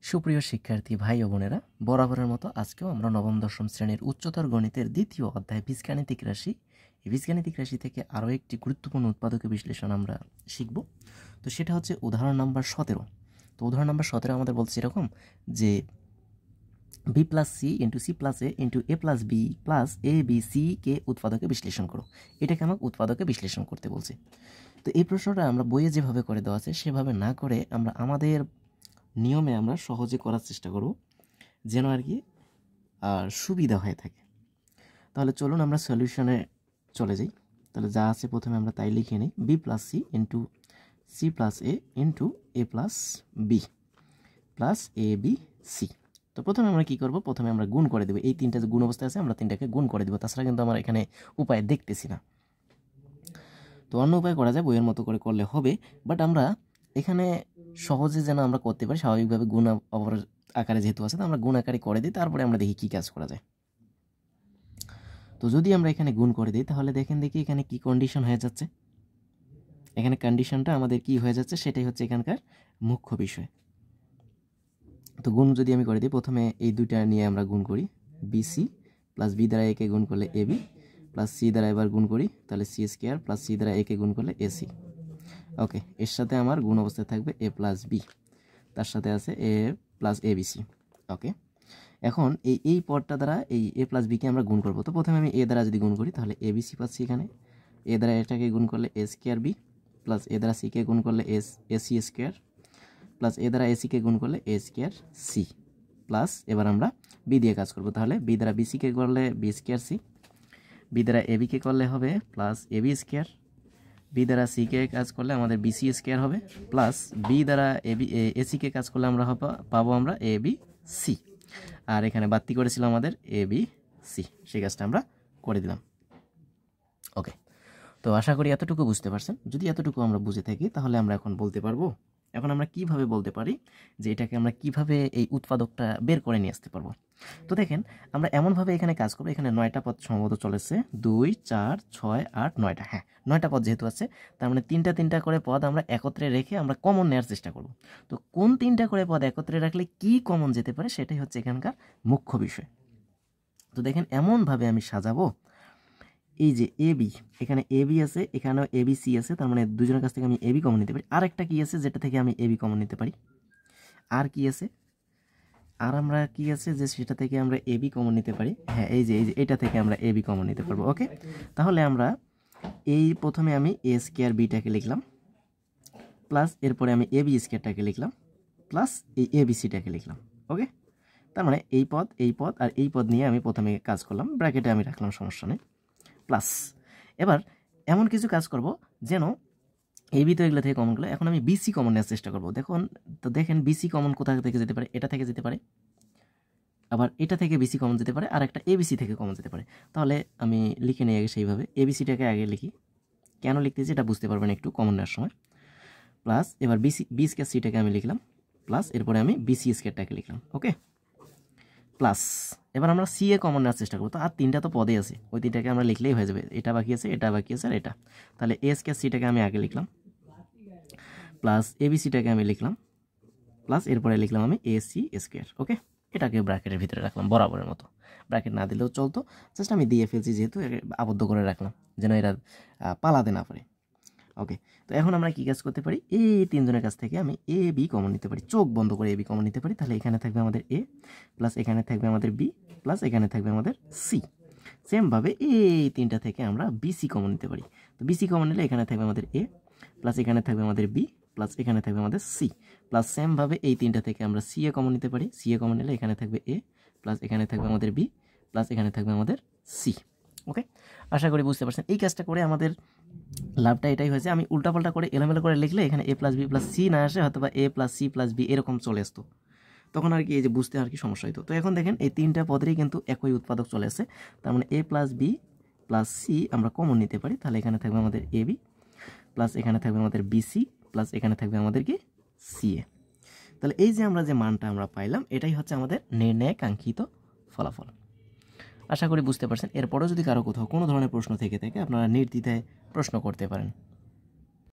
সুপ্রিয় শিক্ষার্থী ভাই ও বোনেরা, বরাবরের মতো আজকেও আমরা নবম দশম শ্রেণীর উচ্চতর গণিতের দ্বিতীয় অধ্যায় বীজগাণিতিক রাশি, এই বীজগাণিতিক রাশি থেকে আরও একটি গুরুত্বপূর্ণ উৎপাদকের বিশ্লেষণ আমরা শিখব। তো সেটা হচ্ছে উদাহরণ নাম্বার 17। তো উদাহরণ নাম্বার 17 আমাদের বলছে এরকম যে b plus c into c plus a into a plus b plus a b c কে উৎপাদকে বিশ্লেষণ করো। এটাকে আমাকে উৎপাদকে বিশ্লেষণ করতে বলছে। তো এই প্রশ্নটা আমরা বইয়ে যেভাবে করে দেওয়া আছে সেভাবে না করে আমরা আমাদের নিয়মে আমরা সহজে করার চেষ্টা করব, যেন আর কি সুবিধা হয়ে থাকে। তাহলে চলুন আমরা সলিউশনে চলে যাই। তাহলে যা আছে প্রথমে আমরা তাই লিখে নিই, b plus c into c plus a into a plus b plus a b c. তো প্রথমে আমরা কী করব, প্রথমে আমরা গুণ করে দেবো। এই তিনটা যে গুণ অবস্থায় আছে আমরা তিনটাকে গুণ করে দেবো, তাছাড়া কিন্তু আমরা এখানে উপায় দেখতেছি না। তো অন্য উপায় করা যায়, বইয়ের মতো করে করলে হবে, বাট আমরা এখানে সহজে যেন আমরা করতে পারি স্বাভাবিকভাবে গুণ আকারে যেহেতু আছে, তো আমরা গুণ আকারে করে দিই, তারপরে আমরা দেখি কী কাজ করা যায়। তো যদি আমরা এখানে গুণ করে দিই তাহলে দেখি এখানে কি কন্ডিশন হয়ে যাচ্ছে। এখানে কন্ডিশনটা আমাদের কি হয়ে যাচ্ছে সেটাই হচ্ছে এখানকার মুখ্য বিষয়। তো গুণ যদি আমি করে দিই, প্রথমে এই দুইটা নিয়ে আমরা গুণ করি, বিসি প্লাস বি দ্বারা একে গুণ করলে এ বি প্লাস সি দ্বারা এবার গুণ করি, তাহলে সি স্কোয়ার প্লাস সি দ্বারা একে গুণ করলে এসি। ওকে, এর সাথে আমার গুণ অবস্থায় থাকবে এ প্লাস বি, তার সাথে আছে এ প্লাস এ বিসি। ওকে, এখন এই পদটা দ্বারা এই এ প্লাস বিকে আমরা গুণ করবো। তো প্রথমে আমি এ দ্বারা যদি গুণ করি তাহলে এ বিসি পাচ্ছি, এখানে এ দ্বারা এটাকে গুণ করলে এ স্কোয়ার বি প্লাস এ দ্বারা সিকে গুণ করলে এসি স্কোয়ার প্লাস এ দ্বারা এসিকে গুণ করলে এ স্কোয়ার সি প্লাস এবার আমরা বি দিয়ে কাজ করব। তাহলে বি দ্বারা বিসিকে করলে বি স্কোয়ার সি, বি দ্বারা এ বিকে করলে হবে plus a B square, B দ্বারা সিকে কাজ করলে আমাদের বিসি স্কোয়ার হবে প্লাস বি দ্বারা এসিকে কাজ করলে আমরা পাবো আমরা এ বি সি, আর এখানে বাড়তি করেছিল আমাদের এ বি সি, সেই কাজটা আমরা করে দিলাম। ওকে, তো আশা করি এতটুকু বুঝতে পারছেন। যদি এতটুকু আমরা বুঝে থাকি তাহলে আমরা এখন বলতে পারবো, এখন আমরা কিভাবে বলতে পারি যে এটাকে আমরা কিভাবে এই উৎপাদকটা বের করে নিয়ে আসতে পারবো। তো দেখেন আমরা এমনভাবে এখানে কাজ করবো, এখানে 9টা পদ সম্ভবত চলেছে, 2 4 6 8 9টা, হ্যাঁ 9টা পদ যেহেতু আছে তার মানে তিনটা করে পদ আমরা একত্রে রেখে আমরা কমন নেওয়ার চেষ্টা করব। তো কোন 3টা করে পদ একত্রে রাখলে কি কমন যেতে পারে সেটাই হচ্ছে এখানকার মুখ্য বিষয়। তো দেখেন এমনভাবে আমি সাজাবো, এই যে এ বি, এখানে এ বি আছে, এখানেও এ বি সি আছে, তার মানে দুজনের কাছ থেকে আমি এ বি কমন নিতে পারি। আরেকটা কি আছে যেটা থেকে আমি এ বি কমন নিতে পারি, আর কি আছে, আর আমরা কি আছে যে সেটা থেকে আমরা এ বি কমন নিতে পারি, হ্যাঁ এই যে এটা থেকে আমরা এ বি কমন নিতে পারবো। ওকে, তাহলে আমরা এই প্রথমে আমি এ স্কোয়ার বিটাকে লিখলাম প্লাস এরপরে আমি এ বি স্কোয়ারটাকে লিখলাম প্লাস এই এ বি সিটাকে লিখলাম। ওকে, তার মানে এই পদ আর এই পদ নিয়ে আমি প্রথমে কাজ করলাম, ব্র্যাকেটে আমি রাখলাম, সমস্যা নেই, প্লাস এবার এমন কিছু কাজ করব যেন এই বি তো এগুলো থেকে কমন গেলো, এখন আমি বিসি কমন নেওয়ার চেষ্টা করবো। দেখেন বিসি কমন কোথা থেকে যেতে পারে, এটা থেকে যেতে পারে, আবার এটা থেকে বিসি কমন যেতে পারে, আর একটা এবিসি থেকে কমন যেতে পারে। তাহলে আমি লিখে নিই আগে সেইভাবে, এবিসিটাকে আগে লিখি, কেন লিখতেছি এটা বুঝতে পারবেন একটু কমন নেওয়ার সময়। প্লাস এবার বি স্কোয়ার সিটাকে আমি লিখলাম প্লাস এরপরে আমি বিসি স্কোয়ারটাকে লিখলাম। ওকে, প্লাস এবার আমরা সি এ কমন নেওয়ার চেষ্টা করবো। তো আর 3টা তো পদে আছে, ওই 3টাকে আমরা লিখলেই হয়ে যাবে, এটা বাকি আছে, এটা বাকি আছে, আর এটা। তাহলে এ স্কোয়ার সিটাকে আমি আগে লিখলাম প্লাস এবিসিটাকে আমি লিখলাম প্লাস এরপরে লিখলাম আমি এ সি স্কোয়ার। ওকে, এটাকে ব্র্যাকেটের ভিতরে রাখলাম বরাবরের মতো, ব্র্যাকেট না দিলেও চলতো, জাস্ট আমি দিয়ে ফেলছি যেহেতু আবদ্ধ করে রাখলাম যেন এরা পালাতে না পারে। ওকে, তো এখন আমরা কি কাজ করতে পারি, এই 3জনের কাছ থেকে আমি এ বি কমন নিতে পারি, চোখ বন্ধ করে এ বি কমন নিতে পারি। তাহলে এখানে থাকবে আমাদের এ প্লাস এখানে থাকবে আমাদের বি প্লাস এখানে থাকবে আমাদের সি। সেমভাবে এই 3টা থেকে আমরা বিসি কমন নিতে পারি। তো বিসি কমন নিলে এখানে থাকবে আমাদের এ প্লাস এখানে থাকবে আমাদের বি প্লাস এখানে থাকবে আমাদের সি প্লাস সেমভাবে এই 3টা থেকে আমরা সি এ কমন নিতে পারি। সি এ কমন নিলে এখানে থাকবে এ প্লাস এখানে থাকবে আমাদের বি প্লাস এখানে থাকবে আমাদের সি। ওকে, আশা করি বুঝতে পারছেন। এই কাজটা করে আমাদের লাভটা এটাই হয়েছে, আমি উল্টাপাল্টা করে এলোমেলো করে লিখলে এখানে এ প্লাস বি প্লাস সি না আসে, হয়তো বা এ প্লাস সি প্লাস বি এরকম চলে আসতো, তখন আর কি এই যে বুঝতে আর কি সমস্যা হতো। তো এখন দেখেন এই 3টা পদেরই কিন্তু একই উৎপাদক চলে আসে, তার মানে এ প্লাস বি প্লাস সি আমরা কমন নিতে পারি। তাহলে এখানে থাকবে আমাদের এ বি প্লাস এখানে থাকবে আমাদের বিসি প্লাস এখানে থাকবে আমাদের কি সি এ। তাহলে এই যে আমরা যে মানটা আমরা পাইলাম এটাই হচ্ছে আমাদের নির্ণয় কাঙ্ক্ষিত ফলাফল। আশা করি বুঝতে পারছেন। এরপরেও যদি কারো কোথাও কোনো ধরনের প্রশ্ন থেকে থাকে আপনারা নির্দ্বিধায় প্রশ্ন করতে পারেন।